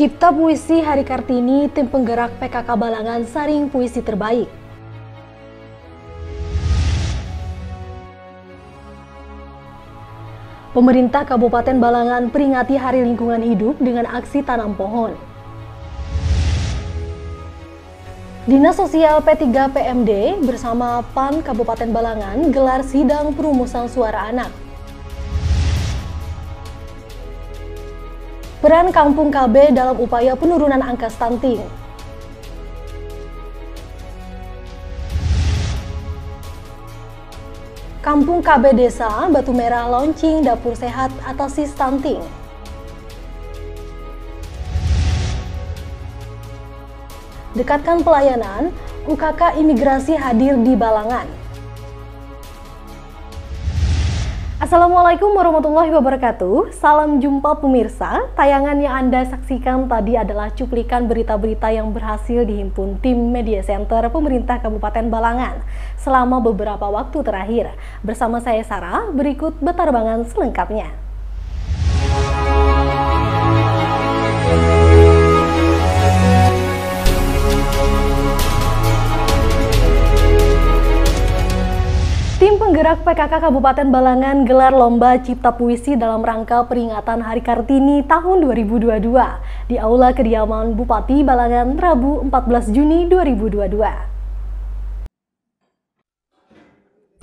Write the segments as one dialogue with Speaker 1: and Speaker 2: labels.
Speaker 1: Cipta Puisi Hari Kartini, tim penggerak PKK Balangan saring puisi terbaik. Pemerintah Kabupaten Balangan peringati Hari Lingkungan Hidup dengan aksi tanam pohon. Dinas Sosial P3 PMD bersama PAN Kabupaten Balangan gelar sidang perumusan suara anak. Peran Kampung KB dalam upaya penurunan angka stunting. Kampung KB Desa Batu Merah launching dapur sehat atasi stunting. Dekatkan pelayanan, UKK Imigrasi hadir di Balangan. Assalamualaikum warahmatullahi wabarakatuh. Salam jumpa pemirsa. Tayangan yang Anda saksikan tadi adalah cuplikan berita-berita yang berhasil dihimpun tim Media Center Pemerintah Kabupaten Balangan selama beberapa waktu terakhir. Bersama saya Sarah, berikut betarbangan selengkapnya. Tim penggerak PKK Kabupaten Balangan gelar lomba cipta puisi dalam rangka peringatan Hari Kartini tahun 2022 di Aula Kediaman Bupati Balangan Rabu 14 Juni 2022.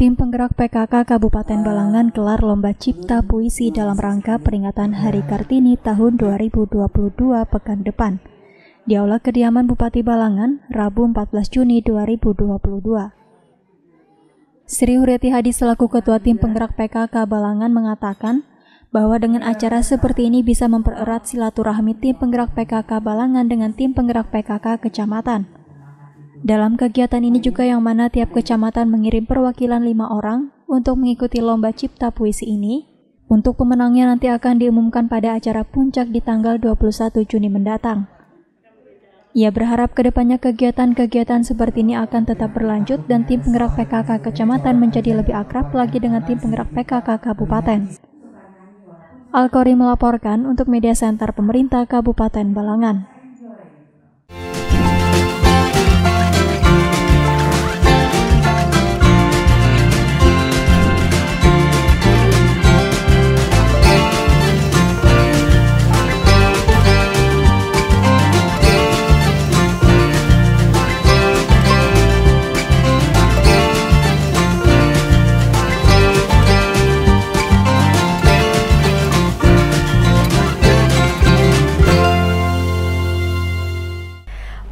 Speaker 2: Tim penggerak PKK Kabupaten Balangan gelar lomba cipta puisi dalam rangka peringatan Hari Kartini tahun 2022 pekan depan di Aula Kediaman Bupati Balangan Rabu 14 Juni 2022. Sri Huriati Hadi selaku Ketua Tim Penggerak PKK Balangan mengatakan bahwa dengan acara seperti ini bisa mempererat silaturahmi Tim Penggerak PKK Balangan dengan Tim Penggerak PKK Kecamatan. Dalam kegiatan ini juga yang mana tiap kecamatan mengirim perwakilan 5 orang untuk mengikuti lomba cipta puisi ini. Untuk pemenangnya nanti akan diumumkan pada acara puncak di tanggal 21 Juni mendatang. Ia berharap kedepannya kegiatan-kegiatan seperti ini akan tetap berlanjut dan tim penggerak PKK Kecamatan menjadi lebih akrab lagi dengan tim penggerak PKK Kabupaten. Al-Qori melaporkan untuk Media Center Pemerintah Kabupaten Balangan.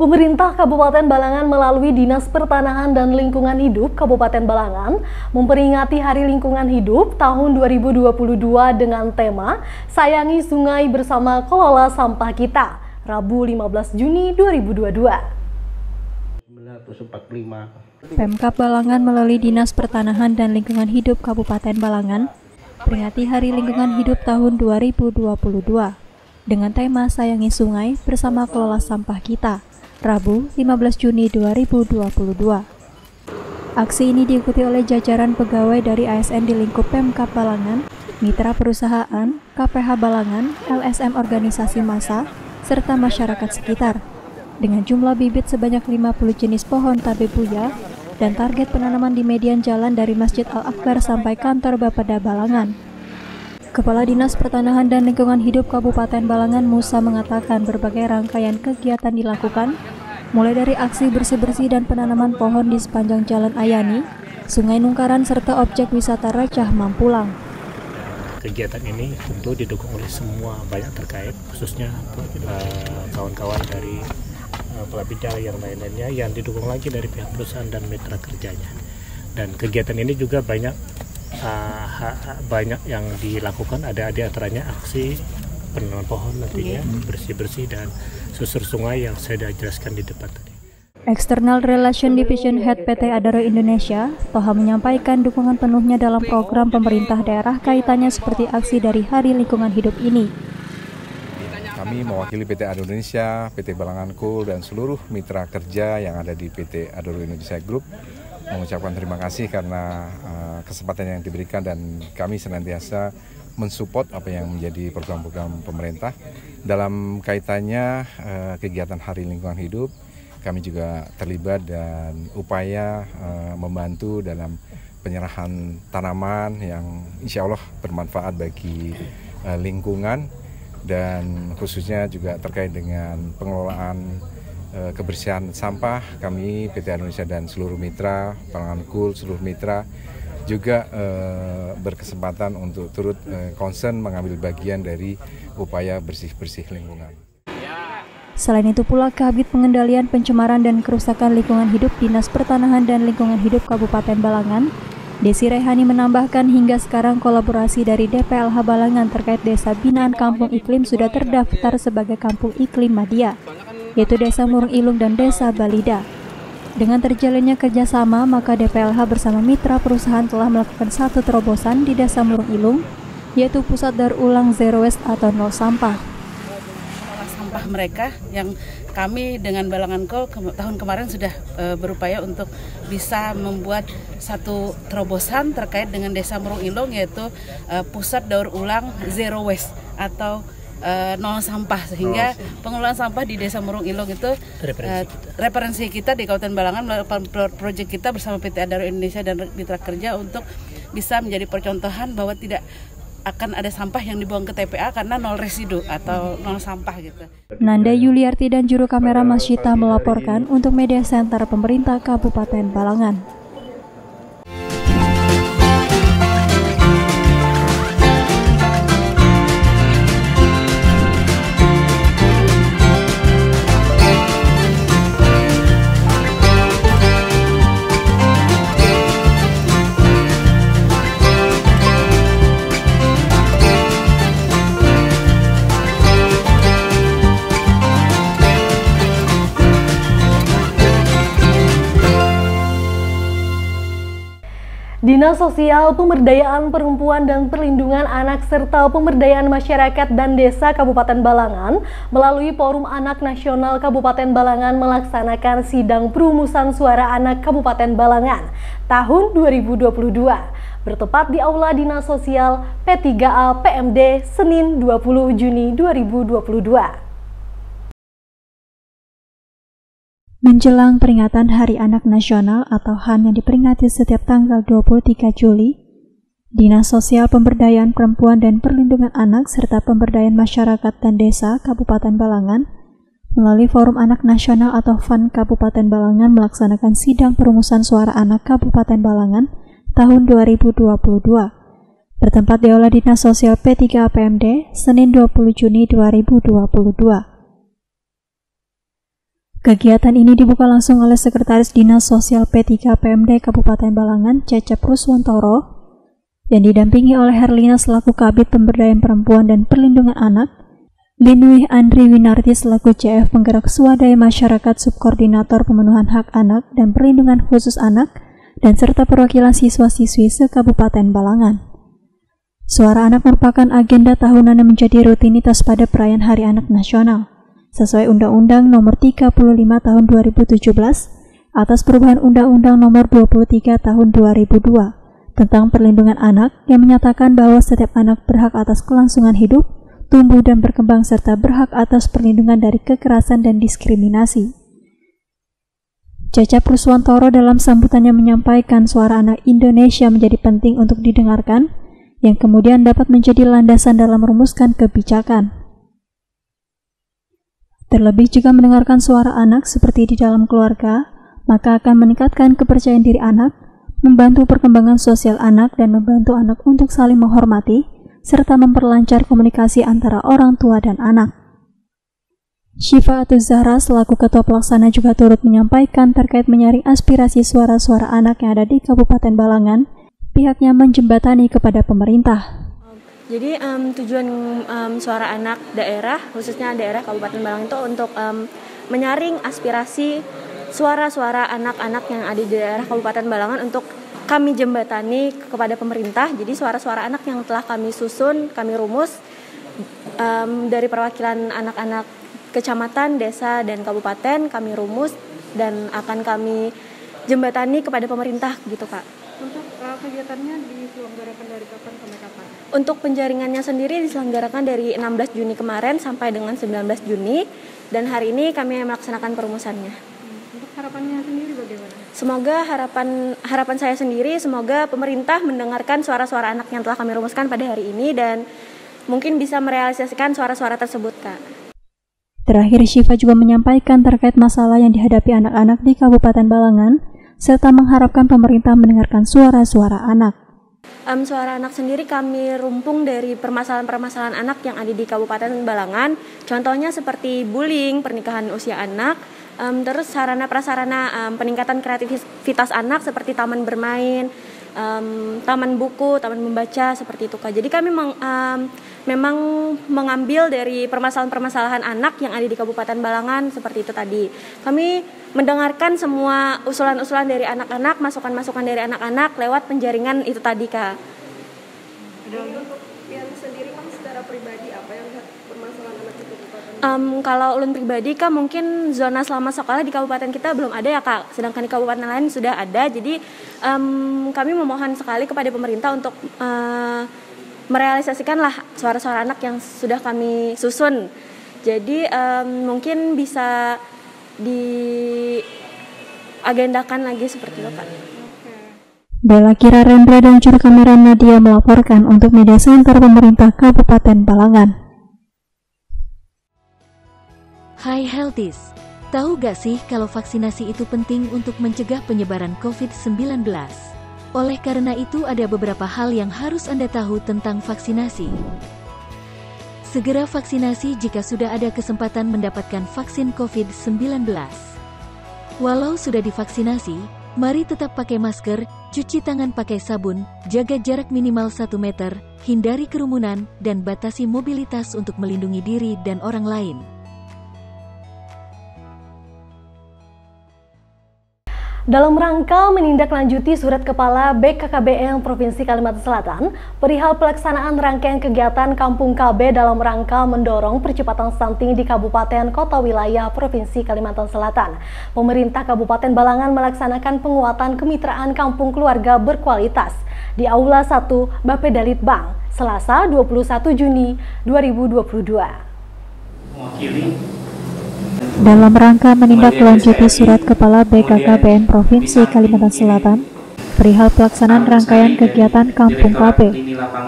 Speaker 1: Pemerintah Kabupaten Balangan melalui Dinas Pertanahan dan Lingkungan Hidup Kabupaten Balangan memperingati Hari Lingkungan Hidup tahun 2022 dengan tema Sayangi Sungai Bersama Kelola Sampah Kita, Rabu 15 Juni 2022. Pemkab Balangan melalui Dinas Pertanahan dan Lingkungan Hidup Kabupaten Balangan peringati Hari Lingkungan Hidup tahun 2022 dengan tema Sayangi Sungai Bersama Kelola Sampah Kita, Rabu 15 Juni 2022. Aksi ini diikuti oleh jajaran pegawai dari ASN di lingkup Pemkab Balangan, mitra perusahaan, KPH Balangan, LSM organisasi massa, serta masyarakat sekitar. Dengan jumlah bibit sebanyak 50 jenis pohon tabebuya dan target penanaman di median jalan dari Masjid Al-Akbar sampai kantor Bapeda Balangan. Kepala Dinas Pertanahan dan Lingkungan Hidup Kabupaten Balangan Musa mengatakan berbagai rangkaian kegiatan dilakukan, mulai dari aksi bersih-bersih dan penanaman pohon di sepanjang Jalan Ayani, Sungai Nungkaran, serta objek wisata Racah Mampulang.
Speaker 3: Kegiatan ini tentu didukung oleh semua banyak terkait, khususnya kawan-kawan dari Pelabida yang lain-lainnya yang didukung lagi dari pihak perusahaan dan mitra kerjanya. Dan kegiatan ini juga banyak yang dilakukan, ada di antaranya aksi penanaman pohon nantinya, bersih-bersih dan susur sungai yang saya sudah jelaskan di depan tadi.
Speaker 2: External Relation Division Head PT Adaro Indonesia, Toha menyampaikan dukungan penuhnya dalam program pemerintah daerah kaitannya seperti aksi dari Hari Lingkungan Hidup ini.
Speaker 4: Kami mewakili PT Adaro Indonesia, PT Balangan Cool, dan seluruh mitra kerja yang ada di PT Adaro Indonesia Group mengucapkan terima kasih karena kesempatan yang diberikan, dan kami senantiasa mensupport apa yang menjadi program-program pemerintah. Dalam kaitannya kegiatan Hari Lingkungan Hidup, kami juga terlibat dan upaya membantu dalam penyerahan tanaman yang insya Allah bermanfaat bagi lingkungan, dan khususnya juga terkait dengan pengelolaan kebersihan sampah. Kami PT Indonesia dan seluruh mitra, Balangan Kul, seluruh mitra juga berkesempatan untuk turut concern mengambil bagian dari upaya bersih-bersih lingkungan.
Speaker 1: Selain itu pula, Kabid Pengendalian Pencemaran dan Kerusakan Lingkungan Hidup Dinas Pertanahan dan Lingkungan Hidup Kabupaten Balangan, Desi Rehani menambahkan hingga sekarang kolaborasi dari DPLH Balangan terkait Desa Binaan Kampung Iklim sudah terdaftar sebagai Kampung Iklim Madya, yaitu Desa Murung Ilung dan Desa Balida. Dengan terjalinnya kerjasama, maka DPLH bersama mitra perusahaan telah melakukan satu terobosan di Desa Murung Ilung, yaitu Pusat Daur Ulang Zero Waste atau Nol Sampah.
Speaker 5: Sampah mereka yang kami dengan Balangan Kol tahun kemarin sudah berupaya untuk bisa membuat satu terobosan terkait dengan Desa Murung Ilung, yaitu Pusat Daur Ulang Zero Waste atau nol sampah, sehingga pengelolaan sampah di Desa Murung Ilung itu referensi kita di Kabupaten Balangan melalui proyek kita bersama PT Adaro Indonesia dan Mitra Kerja untuk bisa menjadi percontohan bahwa tidak akan ada sampah yang dibuang ke TPA karena nol residu atau nol sampah gitu.
Speaker 1: Nanda Yuliarti dan juru kamera Mas Syita melaporkan untuk Media Center Pemerintah Kabupaten Balangan.
Speaker 2: Dinas Sosial Pemberdayaan Perempuan dan Perlindungan Anak serta Pemberdayaan Masyarakat dan Desa Kabupaten Balangan melalui Forum Anak Nasional Kabupaten Balangan melaksanakan sidang perumusan suara anak Kabupaten Balangan tahun 2022 bertepat di Aula Dinas Sosial P3A PMD Senin 20 Juni 2022.
Speaker 1: Menjelang peringatan Hari Anak Nasional atau HAN yang diperingati setiap tanggal 23 Juli, Dinas Sosial Pemberdayaan Perempuan dan Perlindungan Anak serta Pemberdayaan Masyarakat dan Desa Kabupaten Balangan melalui Forum Anak Nasional atau FAN Kabupaten Balangan melaksanakan sidang perumusan suara anak Kabupaten Balangan tahun 2022 bertempat di Aula Dinas Sosial P3A PMD Senin 20 Juni 2022. Kegiatan ini dibuka langsung oleh Sekretaris Dinas Sosial P3 PMD Kabupaten Balangan, Cecep Ruswantoro, yang didampingi oleh Herlina selaku Kabid Pemberdayaan Perempuan dan Perlindungan Anak, Linwih Andri Winarti selaku CF Penggerak Swadaya Masyarakat Subkoordinator Pemenuhan Hak Anak dan Perlindungan Khusus Anak, dan serta perwakilan siswa-siswi se-Kabupaten Balangan. Suara anak merupakan agenda tahunan yang menjadi rutinitas pada perayaan Hari Anak Nasional, sesuai Undang-Undang Nomor 35 Tahun 2017 atas perubahan Undang-Undang Nomor 23 Tahun 2002 tentang perlindungan anak yang menyatakan bahwa setiap anak berhak atas kelangsungan hidup, tumbuh dan berkembang serta berhak atas perlindungan dari kekerasan dan diskriminasi. Cecep Ruswantoro dalam sambutannya menyampaikan suara anak Indonesia menjadi penting untuk didengarkan, yang kemudian dapat menjadi landasan dalam merumuskan kebijakan. Terlebih jika mendengarkan suara anak seperti di dalam keluarga, maka akan meningkatkan kepercayaan diri anak, membantu perkembangan sosial anak dan membantu anak untuk saling menghormati, serta memperlancar komunikasi antara orang tua dan anak. Syifa Atuz-Zahra selaku Ketua Pelaksana juga turut menyampaikan terkait menyaring aspirasi suara-suara anak yang ada di Kabupaten Balangan, pihaknya menjembatani kepada pemerintah.
Speaker 6: Jadi tujuan suara anak daerah, khususnya daerah Kabupaten Balangan itu untuk menyaring aspirasi suara-suara anak-anak yang ada di daerah Kabupaten Balangan untuk kami jembatani kepada pemerintah. Jadi suara-suara anak yang telah kami susun, kami rumus dari perwakilan anak-anak kecamatan, desa, dan kabupaten kami rumus dan akan kami jembatani kepada pemerintah gitu Kak.
Speaker 7: Untuk kegiatannya diselenggarakan dari kapan sampai kapan?
Speaker 6: Untuk penjaringannya sendiri diselenggarakan dari 16 Juni kemarin sampai dengan 19 Juni dan hari ini kami melaksanakan perumusannya.
Speaker 7: Untuk harapannya sendiri bagaimana?
Speaker 6: Semoga harapan saya sendiri, semoga pemerintah mendengarkan suara-suara anak yang telah kami rumuskan pada hari ini dan mungkin bisa merealisasikan suara-suara tersebut, Kak.
Speaker 1: Terakhir, Syifa juga menyampaikan terkait masalah yang dihadapi anak-anak di Kabupaten Balangan, serta mengharapkan pemerintah mendengarkan suara-suara anak.
Speaker 6: Suara anak sendiri kami rumpung dari permasalahan-permasalahan anak yang ada di Kabupaten Balangan. Contohnya seperti bullying, pernikahan usia anak, terus sarana-prasarana peningkatan kreativitas anak seperti taman bermain, taman buku, taman membaca, seperti itu, Kak. Jadi kami memang mengambil dari permasalahan-permasalahan anak yang ada di Kabupaten Balangan seperti itu tadi. Kami mendengarkan semua usulan-usulan dari anak-anak, masukan-masukan dari anak-anak lewat penjaringan itu tadi, Kak.
Speaker 7: Untuk yang sendiri Kang secara pribadi apa yang permasalahan anak di Kabupaten?
Speaker 6: Kalau ulun pribadi, Kak, mungkin zona selama sekolah di kabupaten kita belum ada ya, Kak. Sedangkan di kabupaten lain sudah ada. Jadi kami memohon sekali kepada pemerintah untuk merealisasikanlah suara-suara anak yang sudah kami susun. Jadi mungkin bisa diagendakan lagi seperti itu, Kak.
Speaker 1: Bella Kira Rendra dan juru kamera Nadia melaporkan untuk Media Center Pemerintah Kabupaten Balangan.
Speaker 2: Hai Healthies, tahu gak sih kalau vaksinasi itu penting untuk mencegah penyebaran COVID-19? Oleh karena itu ada beberapa hal yang harus Anda tahu tentang vaksinasi. Segera vaksinasi jika sudah ada kesempatan mendapatkan vaksin COVID-19. Walau sudah divaksinasi, mari tetap pakai masker, cuci tangan pakai sabun, jaga jarak minimal 1 meter, hindari kerumunan, dan batasi mobilitas untuk melindungi diri dan orang lain.
Speaker 8: Dalam rangka menindaklanjuti Surat Kepala BKKBN Provinsi Kalimantan Selatan perihal pelaksanaan rangkaian kegiatan Kampung KB dalam rangka mendorong percepatan stunting di Kabupaten Kota Wilayah Provinsi Kalimantan Selatan, pemerintah Kabupaten Balangan melaksanakan penguatan kemitraan kampung keluarga berkualitas di Aula 1 Bapeda Litbang, Selasa 21 Juni 2022.
Speaker 1: Dalam rangka menindaklanjuti Surat Kepala BKKBN Provinsi Kalimantan Selatan perihal pelaksanaan rangkaian kegiatan Kampung KB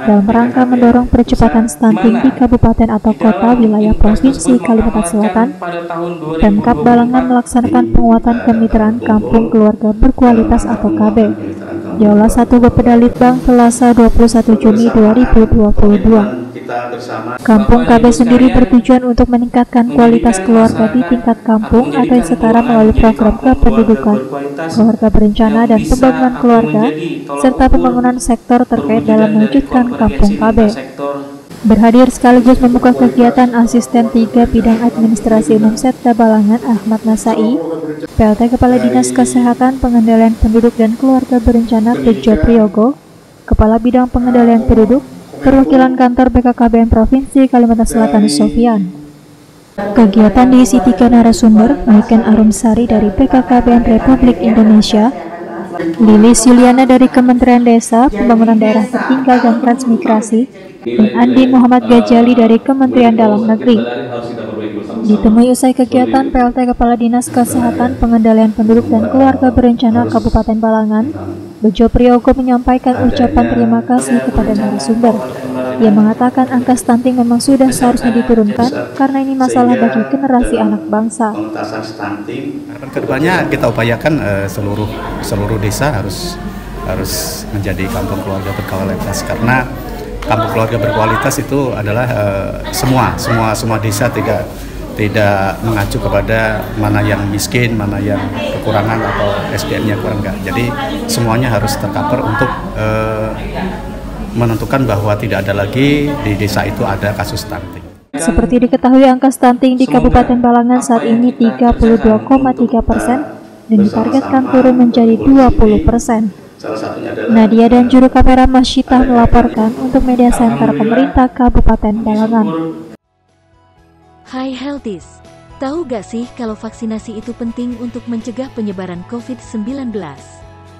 Speaker 1: dalam rangka mendorong percepatan stunting di kabupaten atau kota wilayah Provinsi Kalimantan Selatan, Pemkab Balangan melaksanakan penguatan kemitraan Kampung Keluarga Berkualitas atau KB di Aula 1 Bapeda Litbang, Selasa 21 Juni 2022. Kampung KB sendiri bertujuan untuk meningkatkan kualitas keluarga di tingkat kampung agar setara melalui program kependudukan, keluarga berencana dan pembangunan keluarga, serta pembangunan sektor terkait dalam mewujudkan Kampung KB. Berhadir sekaligus membuka kegiatan Asisten 3 Bidang Administrasi Umum Setda Balangan Ahmad Nasai, PLT Kepala Dinas Kesehatan Pengendalian Penduduk dan Keluarga Berencana Bejo Priyogo, Kepala Bidang Pengendalian Penduduk, Perwakilan Kantor BKKBN Provinsi Kalimantan Selatan Sofian. Kegiatan diisi 3 narasumber, Maiken Arumsari dari BKKBN Republik Indonesia, Lilis Yuliana dari Kementerian Desa, Pembangunan Daerah Tertinggal dan Transmigrasi, dan Andi Muhammad Gajali dari Kementerian Dalam Negeri. Ditemui usai kegiatan, PLT Kepala Dinas Kesehatan Pengendalian Penduduk dan Keluarga Berencana Kabupaten Balangan, Bejo Priyogo menyampaikan ucapan terima kasih kepada narasumber. Ia mengatakan angka stunting memang sudah seharusnya diturunkan karena ini masalah bagi generasi anak bangsa.
Speaker 9: Kedepannya kita upayakan seluruh desa harus menjadi kampung keluarga berkualitas, karena kampung keluarga berkualitas itu adalah semua desa tidak mengacu kepada mana yang miskin, mana yang kekurangan atau SDM-nya kurang enggak. Jadi semuanya harus tercover untuk menentukan bahwa tidak ada lagi di desa itu ada kasus stunting.
Speaker 1: Seperti diketahui, angka stunting di Kabupaten Balangan saat ini 32,3% dan ditargetkan turun menjadi 20%. Nadia dan juru kamera Masyitah melaporkan untuk Media Center Pemerintah Kabupaten Balangan.
Speaker 2: Hai Healthies, tahu gak sih kalau vaksinasi itu penting untuk mencegah penyebaran COVID-19?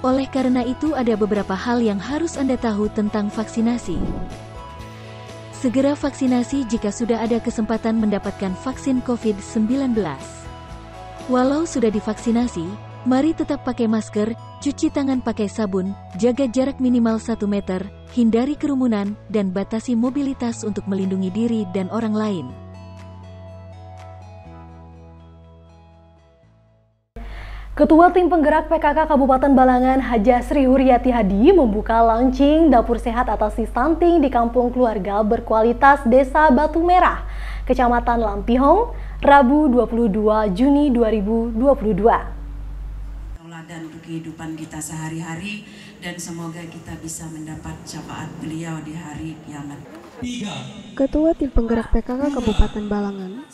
Speaker 2: Oleh karena itu ada beberapa hal yang harus Anda tahu tentang vaksinasi. Segera vaksinasi jika sudah ada kesempatan mendapatkan vaksin COVID-19. Walau sudah divaksinasi, mari tetap pakai masker, cuci tangan pakai sabun, jaga jarak minimal 1 meter, hindari kerumunan, dan batasi mobilitas untuk melindungi diri dan orang lain.
Speaker 8: Ketua Tim Penggerak PKK Kabupaten Balangan Haja Sri Huryati Hadi membuka launching Dapur Sehat Atasi Stunting di Kampung Keluarga Berkualitas Desa Batu Merah, Kecamatan Lampihong, Rabu 22 Juni 2022.
Speaker 10: Tauladan untuk kehidupan kita sehari-hari dan semoga kita bisa mendapat syafaat beliau di hari kiamat.
Speaker 7: Ketua Tim Penggerak PKK Kabupaten Balangan,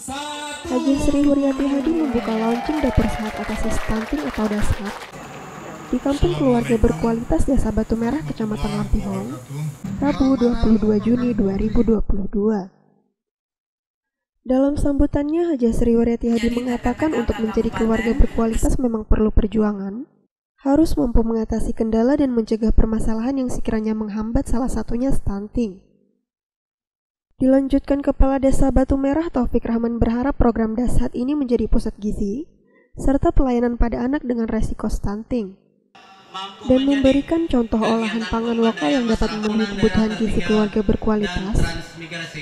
Speaker 7: Haji Sri Huryati Hadi membuka launching Dapur Sehat Atasi Stunting atau DASHAT di Kampung Keluarga Berkualitas Desa Batu Merah, Kecamatan Lampihong, Rabu 22 Juni 2022. Dalam sambutannya, Haji Sri Huryati Hadi mengatakan untuk menjadi keluarga berkualitas memang perlu perjuangan, harus mampu mengatasi kendala dan mencegah permasalahan yang sekiranya menghambat, salah satunya stunting. Dilanjutkan Kepala Desa Batu Merah Taufik Rahman berharap program DASHAT ini menjadi pusat gizi, serta pelayanan pada anak dengan resiko stunting, dan memberikan contoh olahan pangan lokal yang dapat memenuhi kebutuhan gizi keluarga berkualitas,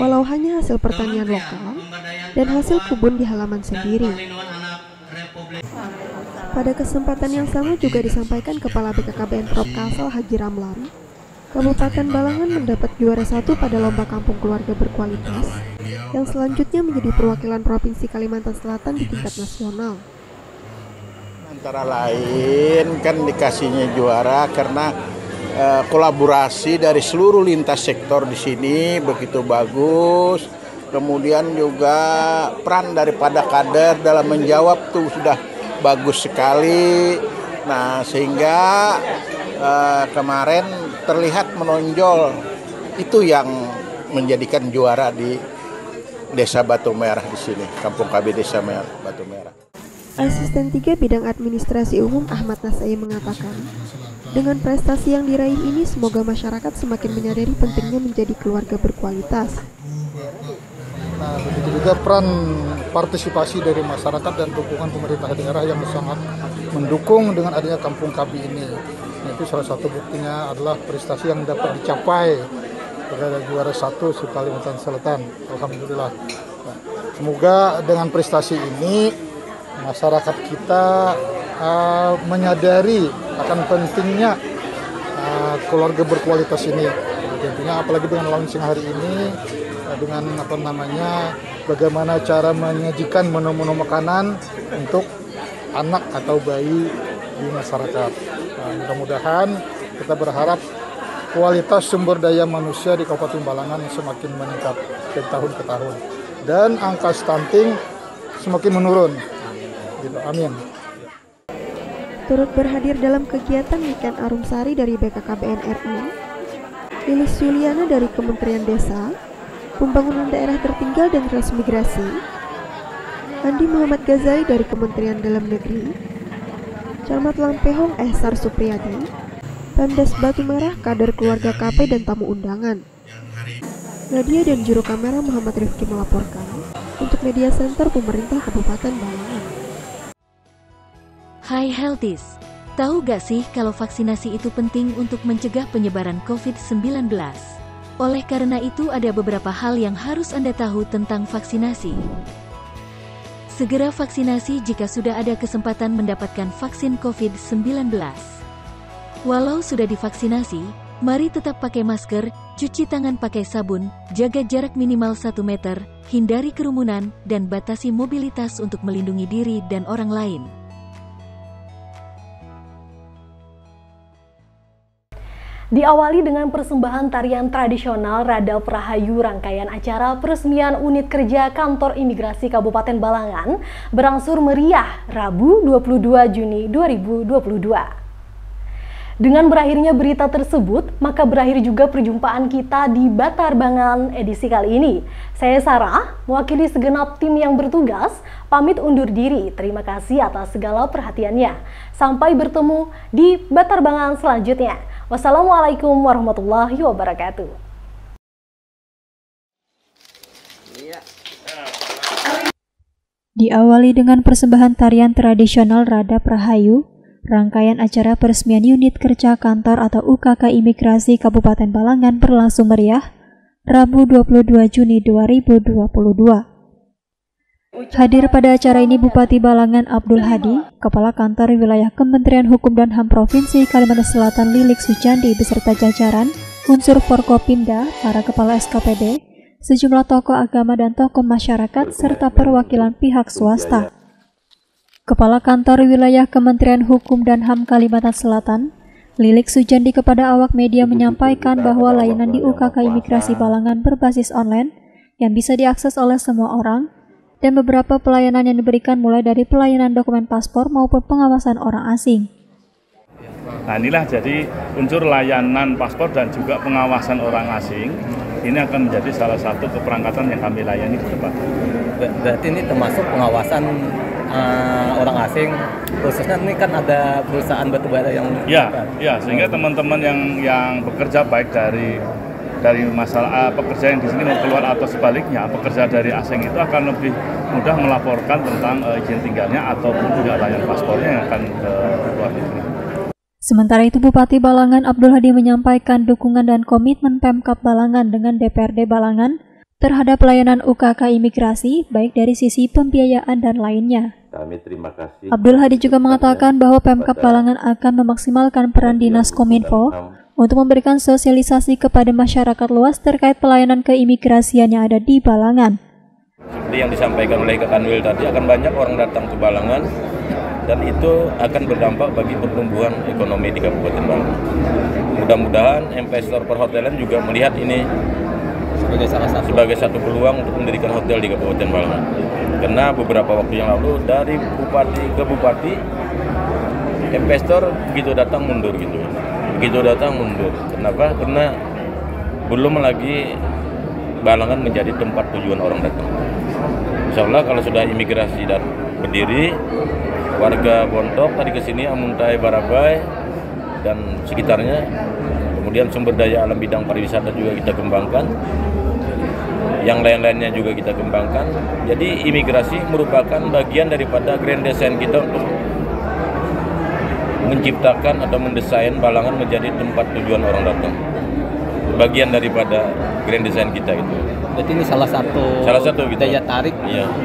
Speaker 7: walau hanya hasil pertanian lokal dan hasil kebun di halaman sendiri. Pada kesempatan yang sama juga disampaikan Kepala BKKBN Prop Kalsel Haji Ramlan, Kabupaten Balangan mendapat juara 1 pada Lomba Kampung Keluarga Berkualitas, yang selanjutnya menjadi perwakilan Provinsi Kalimantan Selatan di tingkat nasional.
Speaker 11: Antara lain kan dikasihnya juara karena kolaborasi dari seluruh lintas sektor di sini begitu bagus. Kemudian juga peran daripada kader dalam menjawab tuh sudah bagus sekali. Nah, sehingga kemarin terlihat menonjol, itu yang menjadikan juara di Desa Batu Merah di sini, Kampung KB Desa Batu Merah.
Speaker 7: Asisten 3 Bidang Administrasi Umum Ahmad Nasai mengatakan, dengan prestasi yang diraih ini semoga masyarakat semakin menyadari pentingnya menjadi keluarga berkualitas.
Speaker 12: Nah, begitu juga peran partisipasi dari masyarakat dan dukungan pemerintah daerah yang sangat mendukung dengan adanya Kampung KB ini. Nah, itu salah satu buktinya adalah prestasi yang dapat dicapai pada juara 1 di Kalimantan Selatan. Alhamdulillah. Nah, semoga dengan prestasi ini masyarakat kita menyadari akan pentingnya keluarga berkualitas ini. Tentunya apalagi dengan launching hari ini, dengan bagaimana cara menyajikan menu-menu makanan untuk anak atau bayi di masyarakat. Mudah-mudahan kita berharap kualitas sumber daya manusia di Kabupaten Balangan semakin meningkat dari tahun ke tahun dan angka stunting semakin menurun. Amin.
Speaker 7: Turut berhadir dalam kegiatan Weekend Arumsari dari BKKBN RI, Lilis Juliana dari Kementerian Desa, Pembangunan Daerah Tertinggal dan Transmigrasi, Andi Muhammad Ghazali dari Kementerian Dalam Negeri, Camat Lampihong Ehsar Supriyadi, Pemdes Batu Merah, kader keluarga KP dan tamu undangan. Nadia dan juru kamera Muhammad Rifki melaporkan untuk Media Center Pemerintah Kabupaten Balangan.
Speaker 2: Hai Healthies, tahu gak sih kalau vaksinasi itu penting untuk mencegah penyebaran COVID-19? Oleh karena itu ada beberapa hal yang harus Anda tahu tentang vaksinasi. Segera vaksinasi jika sudah ada kesempatan mendapatkan vaksin COVID-19. Walau sudah divaksinasi, mari tetap pakai masker, cuci tangan pakai sabun, jaga jarak minimal 1 meter, hindari kerumunan, dan batasi mobilitas untuk melindungi diri dan orang lain.
Speaker 8: Diawali dengan persembahan tarian tradisional Rada Prahayu, rangkaian acara peresmian unit kerja Kantor Imigrasi Kabupaten Balangan berangsur meriah Rabu 22 Juni 2022. Dengan berakhirnya berita tersebut, maka berakhir juga perjumpaan kita di Batarbangan edisi kali ini. Saya Sarah, mewakili segenap tim yang bertugas, pamit undur diri. Terima kasih atas segala perhatiannya. Sampai bertemu di Batarbangan selanjutnya. Wassalamualaikum warahmatullahi wabarakatuh.
Speaker 2: Diawali dengan persembahan tarian tradisional Radap Rahayu, rangkaian acara peresmian unit kerja kantor atau UKK Imigrasi Kabupaten Balangan berlangsung meriah Rabu 22 Juni 2022. Hadir pada acara ini Bupati Balangan Abdul Hadi, Kepala Kantor Wilayah Kementerian Hukum dan HAM Provinsi Kalimantan Selatan Lilik Sujandi beserta jajaran, unsur Forkopimda, para kepala SKPD, sejumlah tokoh agama dan tokoh masyarakat serta perwakilan pihak swasta. Kepala Kantor Wilayah Kementerian Hukum dan HAM Kalimantan Selatan, Lilik Sujandi kepada awak media menyampaikan bahwa layanan di UKK Imigrasi Balangan berbasis online yang bisa diakses oleh semua orang dan beberapa pelayanan yang diberikan mulai dari pelayanan dokumen paspor maupun pengawasan orang asing.
Speaker 13: Nah inilah jadi unsur layanan paspor dan juga pengawasan orang asing ini akan menjadi salah satu keperangkatan yang kami layani ke depan.
Speaker 14: Berarti ini termasuk pengawasan orang asing, khususnya ini kan ada perusahaan batubara yang
Speaker 13: sehingga teman-teman yang bekerja baik dari masalah pekerja yang di sini mau keluar atau sebaliknya pekerja dari asing itu akan lebih mudah melaporkan tentang izin tinggalnya ataupun juga layanan paspornya yang akan ke luar negeri.
Speaker 2: Sementara itu Bupati Balangan Abdul Hadi menyampaikan dukungan dan komitmen Pemkab Balangan dengan DPRD Balangan terhadap layanan UKK Imigrasi, baik dari sisi pembiayaan dan lainnya.
Speaker 15: Kami terima kasih.
Speaker 2: Abdul Hadi juga mengatakan bahwa Pemkab Balangan akan memaksimalkan peran Dinas Kominfo untuk memberikan sosialisasi kepada masyarakat luas terkait pelayanan keimigrasian yang ada di Balangan.
Speaker 15: Seperti yang disampaikan oleh Kak Kanwil tadi, akan banyak orang datang ke Balangan dan itu akan berdampak bagi pertumbuhan ekonomi di Kabupaten Balangan. Mudah-mudahan investor perhotelan juga melihat ini sebagai satu peluang untuk mendirikan hotel di Kabupaten Balangan. Karena beberapa waktu yang lalu dari bupati ke bupati investor begitu datang mundur gitu. Begitu datang mundur. Kenapa? Karena belum lagi Balangan menjadi tempat tujuan orang datang. Insya Allah kalau sudah imigrasi dan berdiri, warga Bontok tadi ke sini Amuntai, Barabai dan sekitarnya, kemudian sumber daya alam bidang pariwisata juga kita kembangkan, yang lain-lainnya juga kita kembangkan. Jadi imigrasi merupakan bagian daripada grand design kita untuk menciptakan atau mendesain Balangan menjadi tempat tujuan orang datang. Bagian daripada grand design kita itu.
Speaker 14: Jadi ini salah satu gitu. Daya tarik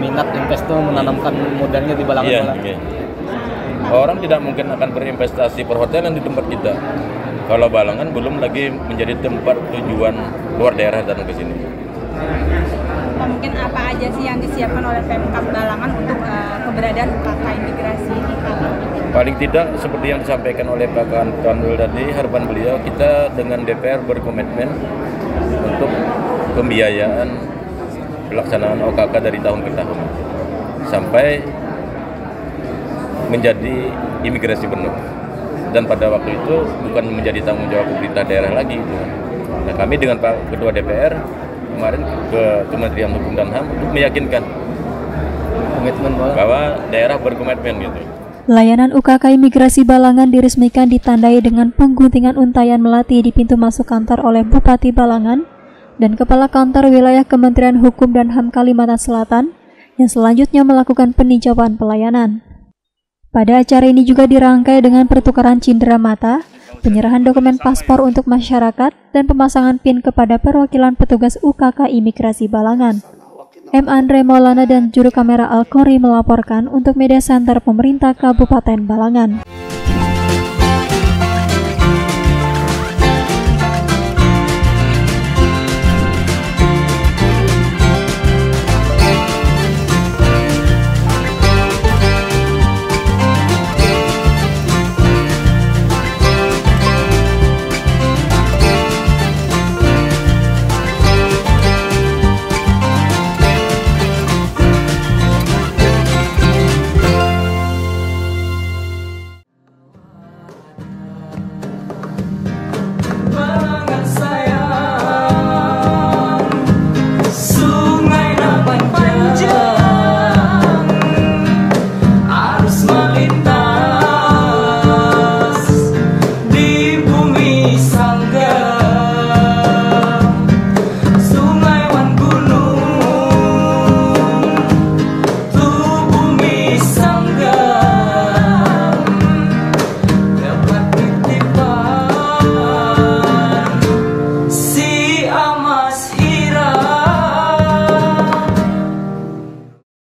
Speaker 14: minat investor menanamkan modalnya di Balangan. Iya. Orang tidak mungkin akan berinvestasi perhotelan di tempat kita kalau Balangan belum lagi menjadi tempat tujuan luar daerah datang ke sini.
Speaker 16: Mungkin apa aja sih yang disiapkan oleh Pemkab Balangan untuk keberadaan UKK Imigrasi di Balangan?
Speaker 15: Paling tidak seperti yang disampaikan oleh Pak Kanwil tadi, harapan beliau kita dengan DPR berkomitmen untuk pembiayaan pelaksanaan OKK dari tahun ke tahun sampai menjadi imigrasi penuh. Dan pada waktu itu bukan menjadi tanggung jawab pemerintah daerah lagi. Nah, kami dengan Pak Ketua DPR kemarin ke Kementerian Hukum dan HAM untuk meyakinkan komitmen bahwa daerah berkomitmen gitu.
Speaker 2: Layanan UKK Imigrasi Balangan diresmikan ditandai dengan pengguntingan untayan melati di pintu masuk kantor oleh Bupati Balangan dan Kepala Kantor Wilayah Kementerian Hukum dan HAM Kalimantan Selatan yang selanjutnya melakukan peninjauan pelayanan. Pada acara ini juga dirangkai dengan pertukaran cindera mata, penyerahan dokumen paspor untuk masyarakat, dan pemasangan PIN kepada perwakilan petugas UKK Imigrasi Balangan. M. Andre Maulana dan juru kamera Al-Qori melaporkan untuk Media Center Pemerintah Kabupaten Balangan.